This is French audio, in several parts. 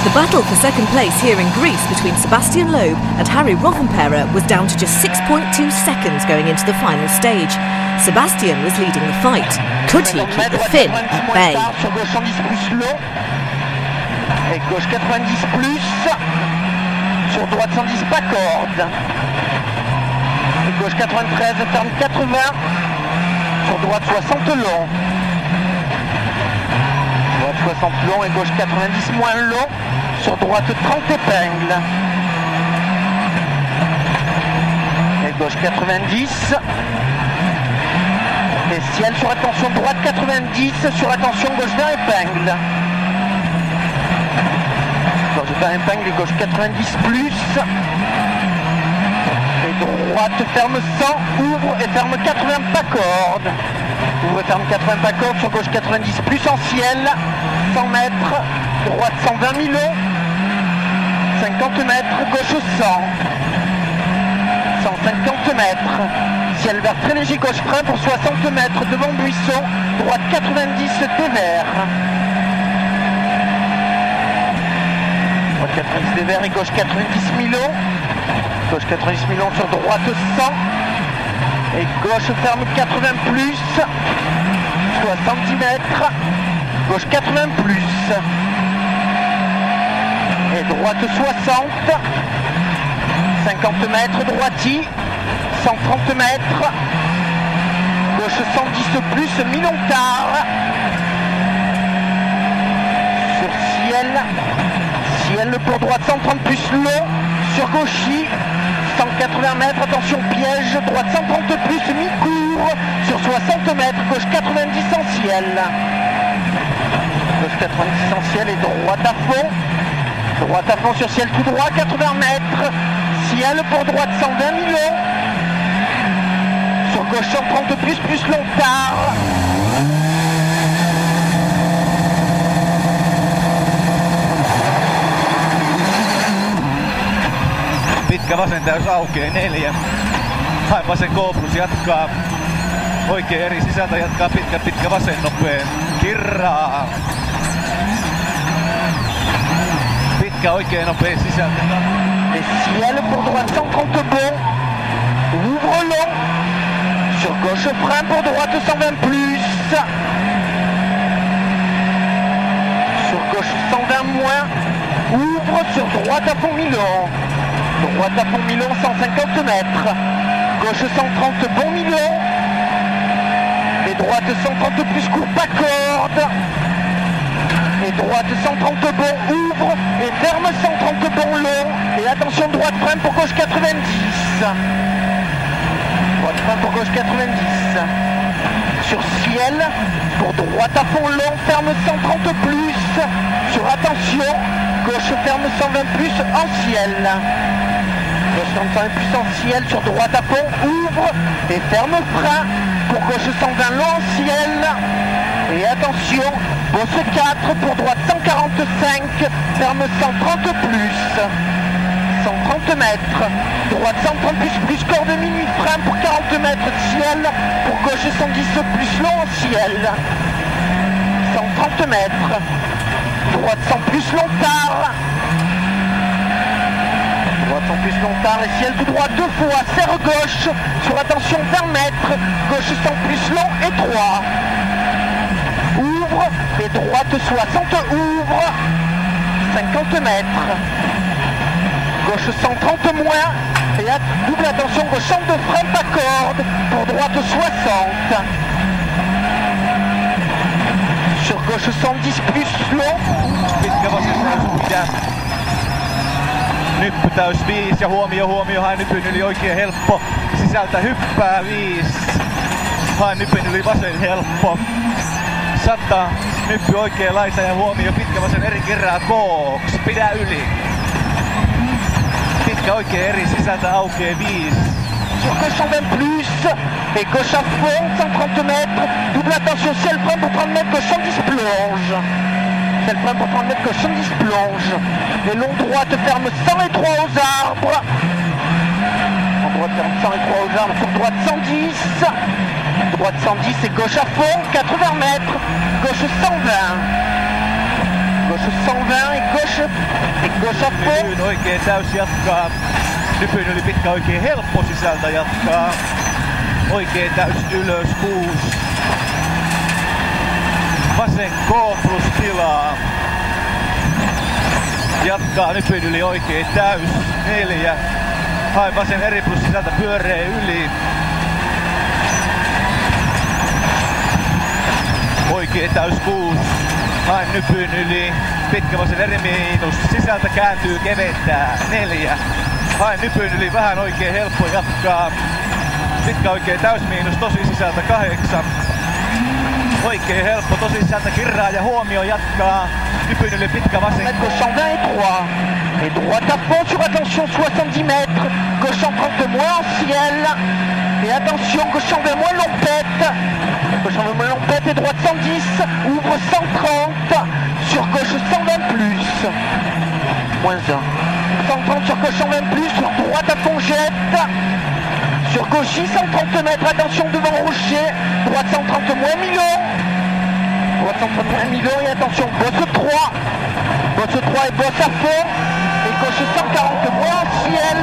The battle for second place here in Greece between Sebastian Loeb and Harry Rovanperä was down to just 6.2 seconds going into the final stage. Sebastian was leading the fight. Could he keep the Finn at bay? Sur gauche 110 plus long. Et gauche 90 plus. Sur droite 110 pas corde. Et gauche 93, ferme 80. Sur droite 60 long. Droite 60 long et gauche 90 moins long. Sur droite 30 épingles. Et gauche 90. Et ciel sur attention droite 90, sur attention gauche 20 épingles. Gauche 20 épingles et gauche 90 plus. Et droite ferme 100, ouvre et ferme 80 pas corde. Ouvre et ferme 80 pas corde sur gauche 90 plus en ciel. 100 mètres, droite 120 milons. 50 mètres, gauche 100. 150 mètres. Ciel vert très léger, gauche frein pour 60 mètres devant buisson, droite 90 dévers. Droite 90 dévers et gauche 90 milons. Gauche 90 milons sur droite 100. Et gauche ferme 80 plus. 70 mètres. Gauche 80 plus. Et droite 60. 50 mètres droiti. 130 mètres, gauche 110 plus, mi-long-tard, sur ciel pour droite 130 plus long, sur gauchis, 180 mètres, attention piège, droite 130 plus, mi-court, sur 60 mètres, gauche 90 en ciel, gauche 90 en ciel et droite à fond sur ciel tout droit, 80 mètres, ciel pour droite 120 milons, sur gauche 130 plus long tard. Pitkä vasen täys aukeaa 4. Hain vasen Kooplus jatkaa. Oikein eri sisältä jatkaa pitkä vasen nopeen. Kirraa. Pitkä oikein nopea sisältä. Et ciel pour droite 130 bon. Ouvre long. Sur gauche frein pour droite 120 plus. Sur gauche 120 moins. Ouvre sur droite à fond Milon. Droite à fond Milon 150 mètres. Gauche 130 bon Milon. Et droite 130 plus court pas corde. Et droite 130 bon ouvre. Et ferme 130 bon long. Et attention droite frein pour gauche 90. Droite frein pour gauche 90. Sur ciel, pour droite à fond long, ferme 130 plus. Sur attention, gauche ferme 120 plus en ciel. Gauche 120 plus en ciel, sur droite à fond, ouvre et ferme frein. Pour gauche 120 long en ciel. Et attention, gauche 4 pour droite 145, ferme 130 plus. 130 mètres, droite 130 plus corde de minuit, frein pour 40 mètres ciel, pour gauche 110 plus long en ciel, 130 mètres, droite 100 plus long tard, droite 100 plus long tard et ciel tout droit 2 fois, serre gauche, sur attention 20 mètres, gauche 100 plus long et 3, ouvre et droite 60 ouvre, 50 mètres. Gauche 130 moins, et à double attention, gauche 100 de frein pas corde, pour droite 60. Sur gauche 110 plus long. Pitkä vasen täys. Nyppy täys 5 ja huomio, hain nypyn yli oikein helppo. Sisältä hyppää 5. Hain nypyn yli vasen helppo. 100, nyppy oikein laita ja huomio, pitkä vasen eri kerää kooks. Pidä yli. Pitkä oikein eri sisältä aukeaa 5. Sur gauche 120 plus, et gauche à fond, 130 mètres, double attention, ciel frein pour 30 mètres, gauche 110 plonge. Ciel frein pour 30 mètres, gauche 110 plonge. Et long droite ferme 103 aux arbres. En droite ferme 103 aux arbres, sur droite 110. Droite 110 et gauche à fond, 80 mètres, gauche 120. Gauche 120 et gauche gauche et gauche à fond. Nypyn oikein täys jatkaa. Nypyn yli pitkä oikein helppo sisältä jatkaa. Oikein täys ylös 6. Vasen K plus tilaa. Jatkaa Nypyn yli oikein täys 4. Hae vasen eri plus sisältä pyöree yli. Oikein täys 6. Hae Nypyn yli. Pitkä vasen eri miinus. Sisältä kääntyy keventää 4. Hae Nypyn yli vähän oikein helppo jatkaa. Pitkä oikein täys miinus tosi sisältä 8. Oikein helppo tosi sisältä kirraa ja huomio jatkaa. Nypyn yli pitkä vasen. Gauche en 20 et 3. Et droite à fond sur attention 70 mètres. Gauche en 30 moins en ciel. Et attention gauche en 20 moins lompette. Gauche en 20 moins lompette et droite 110. Ouvre 130. Sur gauche 120 plus. Moins 1. 130 sur gauche 120 plus. Sur droite à fond jette. Sur gauche 130 mètres. Attention devant rocher. Droite 130 moins Milon. Droite 130 moins Milon et attention bosse 3. Bosse 3 et bosse à fond. Et gauche 140 moins en ciel.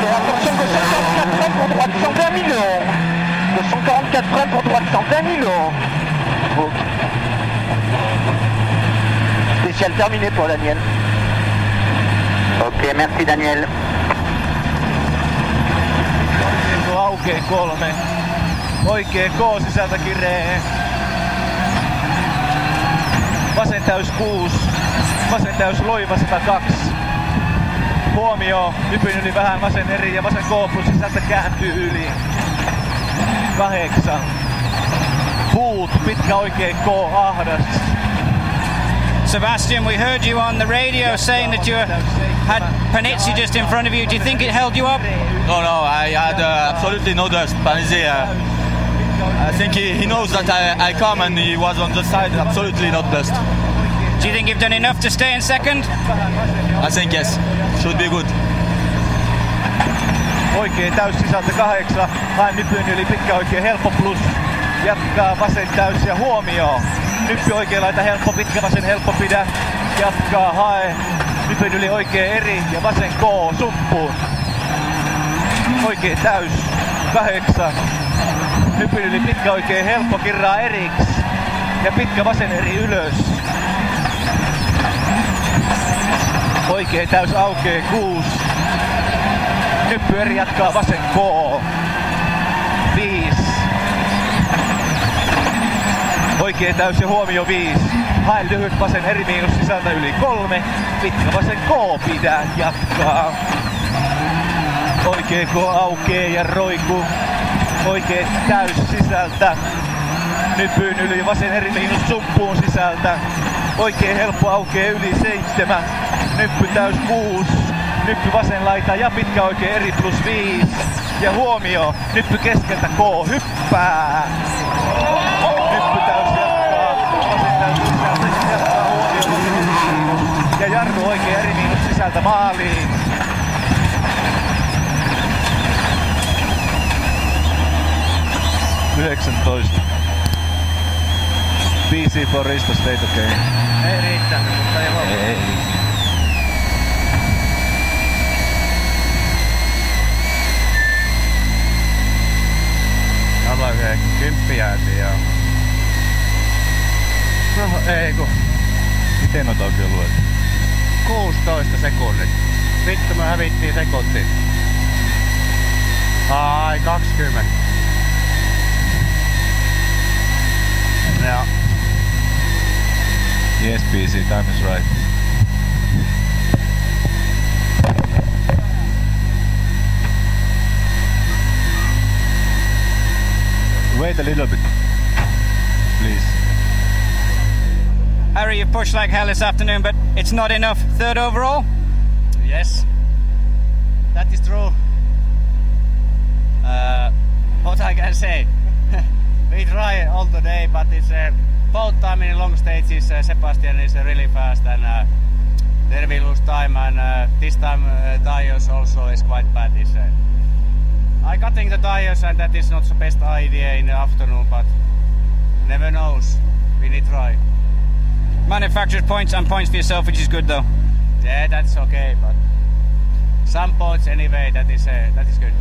Et attention gauche 144 freins pour droite 120 Milon. Gauche 144 freins pour droite 120 Milon. Bon. Spécial terminé pour Daniel. Ok, merci Daniel. Aukee 3. Oikein K sisältä kiree. Vasen täys 6. Vasen täys loiva 102. Huomio. Nypyn yli vähän vasen eri ja vasen K plus sisältä kääntyy yli. 8. Puut. Pitkä oikein K ahdas. Sebastian, we heard you on the radio saying that you had Panizzi just in front of you. Do you think it held you up? No, I had absolutely no dust. Panizzi, I think he knows that I come and he was on the side, absolutely not dust. Do you think you've done enough to stay in second? I think yes, should be good. Oikein täys sisältä 8. Hae Nypyn yli pitkä oikein helppo plus. Jatkaa vasen täys ja huomio. Nyppy oikein laita helppo, pitkä vasen helppo pidä. Jatkaa, hae. Nypyn yli oikein eri ja vasen K suppuun. Oikein täys. 8. Nypyn yli pitkä oikein helppo, kirraa eriks. Ja pitkä vasen eri ylös. Oikein täys aukee 6. Nyppy eri jatkaa vasen K. 5. Oikein täys ja huomio 5. Hae lyhyt vasen eri miinus sisältä yli 3. Pitkä vasen K pidä jatkaa. Oikein K aukee ja roiku. Oikein täys sisältä. Nypyn yli vasen eri miinus suppuun sisältä. Oikein helppo aukee yli 7. Nyppy täys 6. Nyppy vasen laita ja pitkä oikein eri plus 5. Ja huomio. Nyppy keskeltä K hyppää. Nyppy täys jatkaa. Vasen täys sisältä jatkaa huomio. Ja Jarno oikein eri miinus sisältä maaliin. BC for Risto State, okei. Okay. Ei riittänyt, mutta ei loppu. Ei. Ollaan se 10 jäätiin joo. No ei kun. Miten oot oikein luet? 16 sekunnin. Vittu me hävittiin sekuntiin. Ai 20. Joo. Yes, BC, time is right. Wait a little bit, please. Harry, you pushed like hell this afternoon, but it's not enough. Third overall? Yes, that is true. What I can say? We try all today, but it's both time in long stages. Sebastian is really fast, and there we lose time. And this time tires also is quite bad. I cutting the tires, and that is not the best idea in the afternoon, but never knows. We need try. manufacturer's points and points for yourself, which is good though. Yeah, that's okay, but some points anyway. That is good.